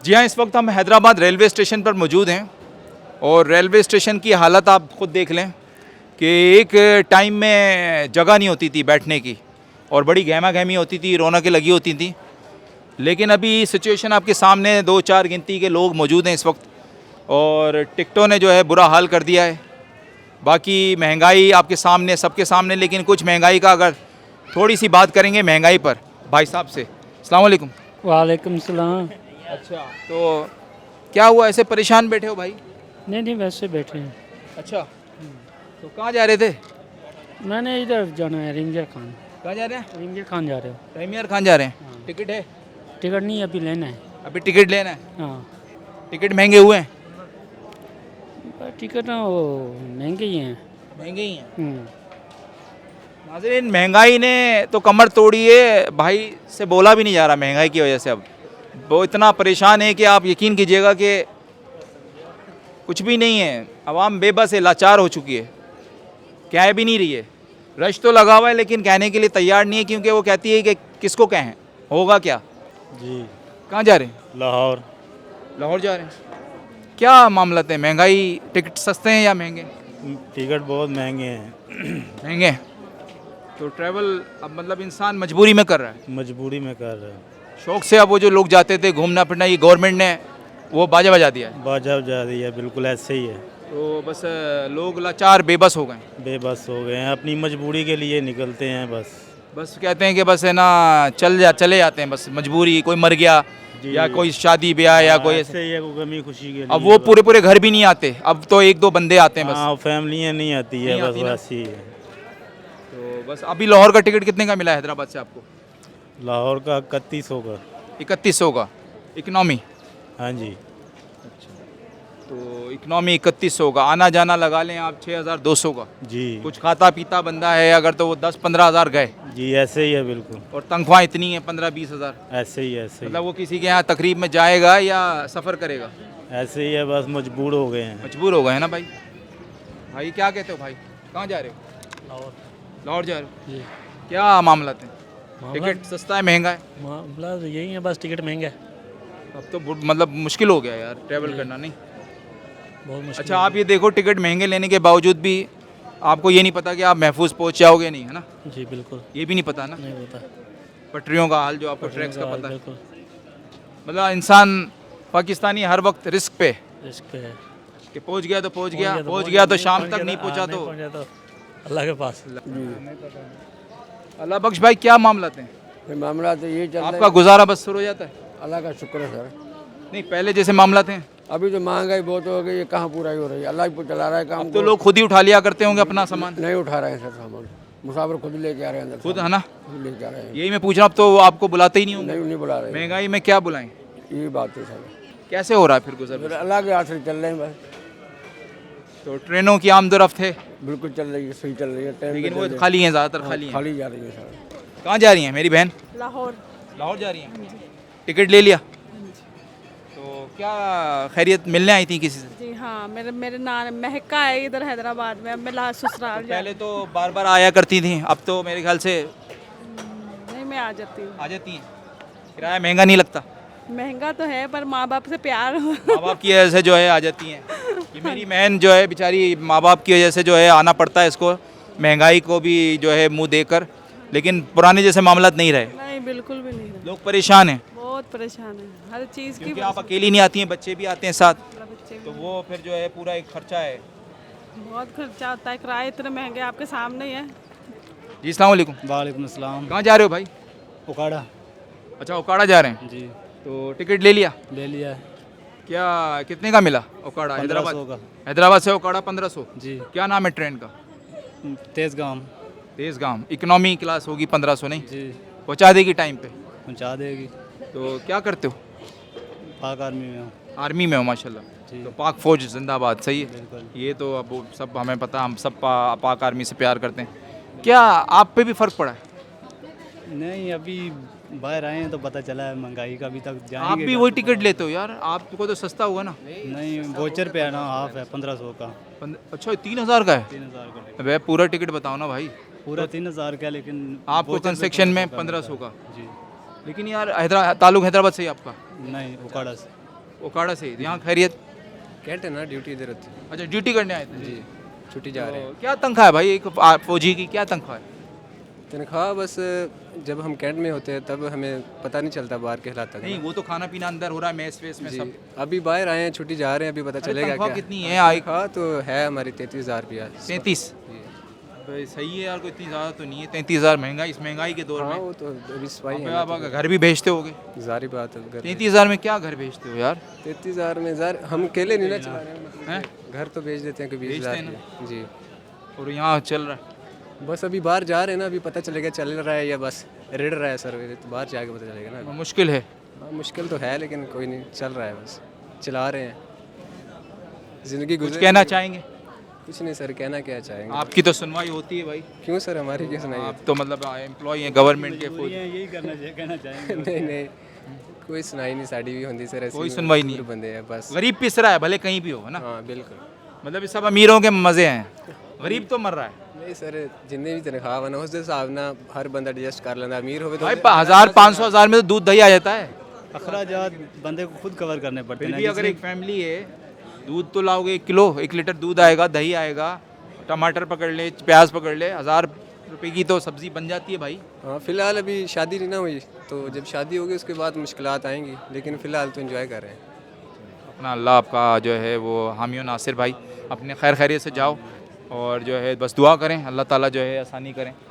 जी हाँ, इस वक्त हम हैदराबाद रेलवे स्टेशन पर मौजूद हैं और रेलवे स्टेशन की हालत आप खुद देख लें कि एक टाइम में जगह नहीं होती थी बैठने की और बड़ी गहमा गहमी होती थी, रौनकें लगी होती थी। लेकिन अभी सिचुएशन आपके सामने, 2-4 गिनती के लोग मौजूद हैं इस वक्त और टिकटों ने जो है बुरा हाल कर दिया है। बाकी महंगाई आपके सामने, सबके सामने, लेकिन कुछ महंगाई का अगर थोड़ी सी बात करेंगे महंगाई पर भाई साहब से। अस्सलाम वालेकुम। वालेकुम सलाम। अच्छा, तो क्या हुआ, ऐसे परेशान बैठे हो भाई? नहीं वैसे बैठे हैं। अच्छा, तो कहाँ जा रहे थे? मैंने इधर जाना है रिंजर खान। कहाँ जा रहे हैं? रिंजर खान जा रहे हो? प्रीमियर खान जा रहे हैं। हाँ। टिकट है? टिकट नहीं अभी लेना है। अभी टिकट लेना है। हाँ टिकट महंगे हुए हैं? पर टिकट ना वो महंगे ही हैं। महंगे ही हैं। नाज़रीन, महंगाई ने तो कमर तोड़ी है भाई, से बोला भी नहीं जा रहा महंगाई की वजह से। अब वो इतना परेशान है कि आप यकीन कीजिएगा कि कुछ भी नहीं है। आवाम बेबस है, लाचार हो चुकी है, कह भी नहीं रही है। रश तो लगा हुआ है लेकिन कहने के लिए तैयार नहीं है, क्योंकि वो कहती है कि किसको कहें, होगा क्या। जी, कहाँ जा रहे हैं? लाहौर। लाहौर जा रहे हैं। क्या मामला है, महंगाई, टिकट सस्ते हैं या महंगे? टिकट बहुत महंगे हैं। महंगे। तो ट्रैवल अब मतलब इंसान मजबूरी में कर रहा है, मजबूरी में कर रहे हैं। शौक से। अब वो जो लोग जाते थे घूमना फिरना, ये गवर्नमेंट ने वो बाजा बजा दिया है, बाजा जा रही है, बिल्कुल ऐसे ही है। तो बस लोग लाचार बेबस हो गए। बेबस हो गए हैं, अपनी मजबूरी के लिए निकलते हैं बस। बस कहते हैं कि बस है ना, चले जाते हैं, बस मजबूरी। कोई मर गया जी। या कोई शादी ब्याह या कोई ऐसे ही है, कोई गमी खुशी के लिए। अब वो पूरे घर भी नहीं आते, अब तो 1-2 बंदे आते हैं बस। हाँ, फैमिलियाँ नहीं आती है, नहीं बस आती ना। वैसे ही है। तो बस अभी लाहौर का टिकट कितने का मिला हैदराबाद से आपको? लाहौर का 3100 का। 3100 का इकनॉमी। हाँ जी। तो इकनॉमी 3100 का, आना जाना लगा लें आप 6200 का। जी कुछ खाता पीता बंदा है अगर तो वो 10-15 हज़ार गए, जी, ऐसे ही है बिल्कुल। और तनख्वाह इतनी है 15-20 हज़ार। ऐसे ही मतलब वो किसी के यहाँ तकरीब में जाएगा या सफ़र करेगा? ऐसे ही है, बस मजबूर हो गए हैं। मजबूर हो गए हैं ना भाई। भाई क्या कहते हो भाई, कहाँ जा रहे हो? लाहौर। लाहौर जा रहे हो। जी। क्या मामला है, टिकट सस्ता है महंगा है? मामला यही है, बस टिकट महंगा है। अब तो मतलब मुश्किल हो गया यार ट्रैवल करना, नहीं? बहुत मुश्किल। अच्छा, आप ये देखो, टिकट महंगे लेने के बावजूद भी आपको ये नहीं पता कि आप महफूज पहुँच जाओगे नहीं, है ना? जी बिल्कुल ये भी नहीं पता ना, नहीं होता। पटरियों का हाल जो आपको ट्रैक्स का पता है। बिल्कुल मतलब इंसान पाकिस्तानी हर वक्त रिस्क पे रिस्क पे है। कि पहुँच गया तो पहुँच गया तो शाम तक नहीं पहुँचा तो अल्लाह के पास। अल्लाह बख्श। भाई क्या मामला है? फिर मामला तो ये चल रहा आपका गुजारा बस शुरू हो जाता है? है, अल्लाह का शुक्र है सर। नहीं, पहले जैसे मामला थे? अभी तो महंगाई बहुत हो गई है, कहाँ पूरा ही हो रही है। अल्लाह ही चला रहा है काम अब तो को। लोग खुद ही उठा लिया करते होंगे अपना सामान। नहीं उठा रहे हैं सर सामान, मुसाफिर खुद लेके आ रहे हैं अंदर। खुद, सामान है ना? खुद लेके आ रहे हैं। यही मैं पूछ रहा हूँ, अब तो आपको बुलाते ही नहीं होंगे। नहीं बुला रहे हैं। महंगाई में क्या बुलाएं? यही बात है सर। कैसे हो रहा है फिर गुजर? फिर अल्लाह के हाथ से चल रहे हैं बस। तो ट्रेनों की आमदोरफ्त है बिल्कुल चल रही है, सही चल रही है। टाइम पे लेकिन चल वो रही है। खाली हैं, ज़्यादातर खाली हैं। खाली जा रही है सर। कहाँ जा रही हैं मेरी बहन? लाहौर। लाहौर जा रही हैं। टिकट ले लिया? तो क्या खैरियत, मिलने आई थी किसी से? जी हाँ, मेरे नाम महका है इधर हैदराबाद में। अब मैं ससुराल जा पहले तो बार बार आया करती थी, अब तो मेरे ख्याल से नहीं, मैं आ जाती हूँ। आ जाती हैं। किराया महंगा नहीं लगता? महंगा तो है पर माँ बाप से प्यार हो। माँ बाप की वजह से जो है आ जाती हैं। ये मेरी बहन जो है बेचारी, माँ बाप की वजह से जो है आना पड़ता है इसको, महंगाई को भी जो है मुंह देकर। लेकिन पुराने जैसे मामला नहीं रहे, नहीं बिल्कुल भी नहीं रहा। लोग परेशान हैं बहुत परेशान है हर चीज़ की। क्योंकि आप अकेली नहीं आती हैं, बच्चे भी आते हैं साथ, बच्चे तो वो फिर जो है पूरा एक खर्चा है। बहुत खर्चा होता है, किराए इतने महंगे आपके सामने ही है। जी अस्सलाम वालेकुम। वालेकुम अस्सलाम। कहाँ जा रहे हो भाई? उकाड़ा। अच्छा, ओकाड़ा जा रहे हैं। जी तो टिकट ले लिया? ले लिया है। क्या कितने का मिला ओकाड़ा? 1500 हैदराबाद का। हैदराबाद से ओकाड़ा 1500। जी क्या नाम है ट्रेन का? तेज़गाम। तेज़गाम। इकोनॉमी क्लास होगी 1500, नहीं? जी पहुँचा देगी टाइम पे? पहुँचा देगी। तो क्या करते हो? पाक आर्मी में हूँ। आर्मी में हो माशाल्लाह। जी। तो पाक फौज जिंदाबाद, सही है। बिल्कुल। ये तो अब सब हमें पता, हम सब पाक आर्मी से प्यार करते हैं। क्या आप पे भी फ़र्क पड़ा है? नहीं, अभी बाहर आए हैं तो पता चला है महंगाई का। अभी तक आप जाएंगे भी वही टिकट लेते हो यार, आपको तो सस्ता हुआ ना। नहीं, वोचर पे है ना, हाफ है 1500 का। अच्छा, 3000 का है? 3000 का टिकट। अबे पूरा टिकट बताओ ना भाई। पूरा 3000 का, लेकिन आपको voucher पे कंसेक्शन में 1500 1500 का। जी। लेकिन यार ताल्लुक हैदराबाद से ही आपका? नहीं, उकाड़ा से। ओकाड़ा से यहाँ खैरियत? कैंट है ना, ड्यूटी इधर होती है अच्छा ड्यूटी करने आए थे? जी, छुट्टी जा रहे हैं। तो क्या तनख्वाह है भाई एक फौजी की, क्या तनख्वाह है? तनख्वाह बस जब हम कैंट में होते हैं तब हमें पता नहीं चलता बाहर के हालात नहीं वो तो खाना पीना अंदर हो रहा है, मेस वेस में जी। सब। अभी बाहर आए हैं, छुट्टी जा रहे हैं, अभी पता चलेगा तनख्वाह क्या कितनी है आई? तनख्वाह तो है हमारी 33,000 रुपया। 33? जी। भाई सही है यार, कोई इतनी ज़्यादा तो नहीं है। 33,000 महंगाई, इस महंगाई के दौर हाँ में वो तो अभी सफाई अबे है आप घर भी भेजते होगे? जारी बात है। 33,000 में क्या घर भेजते हो यार? 33,000 में हम अकेले नहीं ना चला रहे हैं, हैं? घर तो भेज देते हैं कोई 20,000 भेजते हैं जी। और यहाँ चल रहा है? बस अभी बाहर जा रहे हैं ना, अभी पता चलेगा चल रहा है या बस रिड़ रहा है सर, तो बाहर जाके पता चलेगा ना। मुश्किल है। हाँ मुश्किल तो है लेकिन कोई नहीं, चल रहा है, बस चला रहे हैं, ज़िंदगी कुछ गुजर। कहना चाहेंगे? कुछ नहीं सर, कहना क्या चाहेंगे। आपकी तो सुनवाई होती है भाई, क्यों सर, हमारी क्या सुनाइए? आप तो मतलब एम्प्लॉय हैं गवर्नमेंट के फौज। यही करना चाहिए, कहना चाहेंगे। नहीं नहीं, कोई सुनाई नहीं, साड़ी भी होती सर, ऐसी कोई सुनवाई नहीं है। बंदे हैं बस। गरीब पिस रहा है भले कहीं भी हो, है ना? हाँ बिल्कुल। मतलब ये सब अमीरों के मज़े हैं, गरीब तो मर रहा है। नहीं सर, जितने भी तनख्वाह बना उस हिसाब ना हर बंदा एडजस्ट कर लेना, अमीर हो तो भाई 1,000-500,000 में तो दूध दही आ जाता है। अखराजात बंदे को खुद कवर करने पड़ते फिर हैं। भी अगर एक फैमिली है, दूध तो लाओगे 1 किलो, 1 लीटर दूध आएगा, दही आएगा, टमाटर पकड़ ले, प्याज पकड़ ले, 1,000 रुपए की तो सब्जी बन जाती है भाई। हाँ फिलहाल अभी शादी नहीं ना हुई, तो जब शादी होगी उसके बाद मुश्किलात आएंगी, लेकिन फ़िलहाल तो एंजॉय कर रहे हैं। अपना अल्लाह आपका जो है वो हामी और नासिर भाई, अपने खैर खैरियत से जाओ और जो है बस दुआ करें, अल्लाह ताला जो है आसानी करें।